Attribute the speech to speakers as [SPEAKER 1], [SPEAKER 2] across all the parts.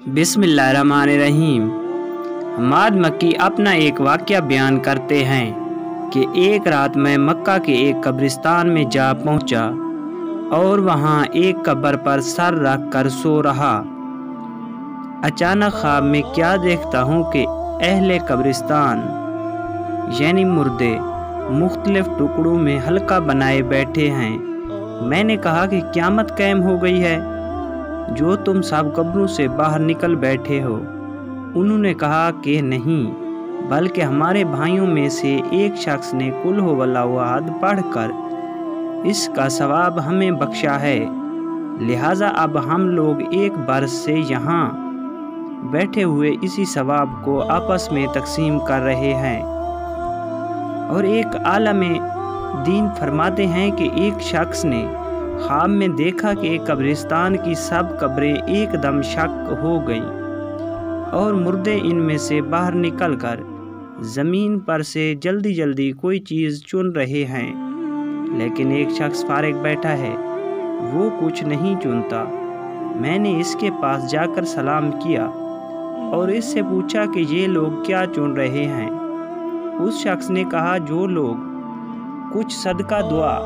[SPEAKER 1] बिस्मिल्लाहिर्रहमानिर्रहीम। हम्माद मक्की अपना एक वाक़या बयान करते हैं कि एक रात मैं मक्का के एक कब्रिस्तान में जा पहुंचा और वहां एक कब्र पर सर रख कर सो रहा। अचानक ख्वाब में क्या देखता हूं कि अहले कब्रिस्तान यानी मुर्दे मुख्तलिफ टुकड़ों में हल्का बनाए बैठे हैं। मैंने कहा कि क़यामत कायम हो गई है, जो तुम सब कब्रों से बाहर निकल बैठे हो। उन्होंने कहा कि नहीं, बल्कि हमारे भाइयों में से एक शख्स ने कुल हु वल्लाहु अहद पढ़कर इसका सवाब हमें बख्शा है, लिहाजा अब हम लोग एक बरस से यहाँ बैठे हुए इसी सवाब को आपस में तकसीम कर रहे हैं। और एक आलमे दीन फरमाते हैं कि एक शख्स ने ख्वाब में देखा कि कब्रिस्तान की सब कब्रें एकदम शक हो गईं और मुर्दे इनमें से बाहर निकलकर ज़मीन पर से जल्दी जल्दी कोई चीज़ चुन रहे हैं, लेकिन एक शख्स फारिग बैठा है, वो कुछ नहीं चुनता। मैंने इसके पास जाकर सलाम किया और इससे पूछा कि ये लोग क्या चुन रहे हैं। उस शख्स ने कहा, जो लोग कुछ सदका दुआ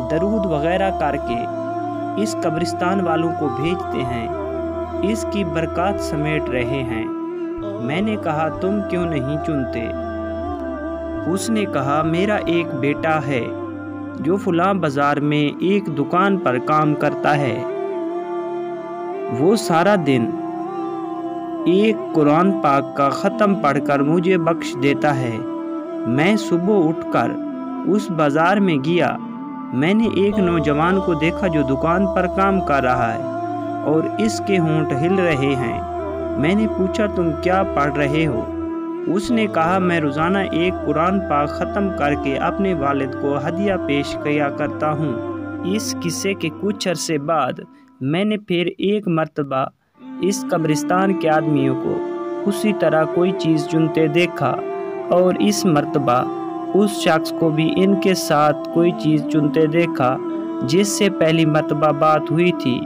[SPEAKER 1] दरूद वगैरह करके इस कब्रिस्तान वालों को भेजते हैं, इसकी बरकत समेट रहे हैं। मैंने कहा, तुम क्यों नहीं चुनते? उसने कहा, मेरा एक बेटा है जो फलां बाज़ार में एक दुकान पर काम करता है। वो सारा दिन एक कुरान पाक का ख़त्म पढ़कर मुझे बख्श देता है। मैं सुबह उठकर उस बाज़ार में गया। मैंने एक नौजवान को देखा जो दुकान पर काम कर रहा है और इसके होंठ हिल रहे हैं। मैंने पूछा, तुम क्या पढ़ रहे हो? उसने कहा, मैं रोज़ाना एक कुरान पाक ख़त्म करके अपने वालिद को हदिया पेश किया करता हूँ। इस किस्से के कुछ अरसे बाद मैंने फिर एक मर्तबा इस कब्रिस्तान के आदमियों को उसी तरह कोई चीज़ चुनते देखा और इस मर्तबा उस शख्स को भी इनके साथ कोई चीज़ चुनते देखा जिससे पहली मर्तबा बात हुई थी।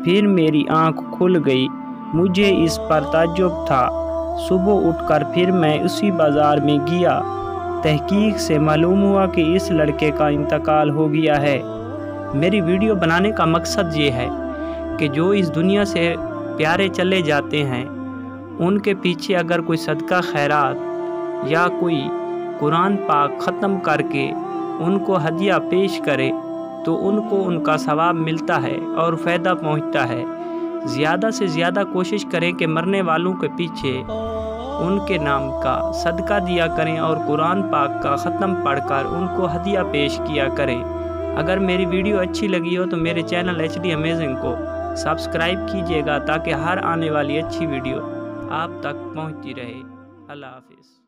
[SPEAKER 1] फिर मेरी आंख खुल गई, मुझे इस पर ताज्जुब था। सुबह उठकर फिर मैं उसी बाज़ार में गया। तहकीक से मालूम हुआ कि इस लड़के का इंतकाल हो गया है। मेरी वीडियो बनाने का मकसद ये है कि जो इस दुनिया से प्यारे चले जाते हैं, उनके पीछे अगर कोई सदका खैरात या कोई कुरान पाक ख़त्म करके उनको हदिया पेश करे तो उनको उनका सवाब मिलता है और फ़ायदा पहुंचता है। ज़्यादा से ज़्यादा कोशिश करें कि मरने वालों के पीछे उनके नाम का सदका दिया करें और कुरान पाक का ख़त्म पढ़कर उनको हदिया पेश किया करें। अगर मेरी वीडियो अच्छी लगी हो तो मेरे चैनल HD अमेजिंग को सब्सक्राइब कीजिएगा ताकि हर आने वाली अच्छी वीडियो आप तक पहुंचती रहे। अल्लाह हाफिज़।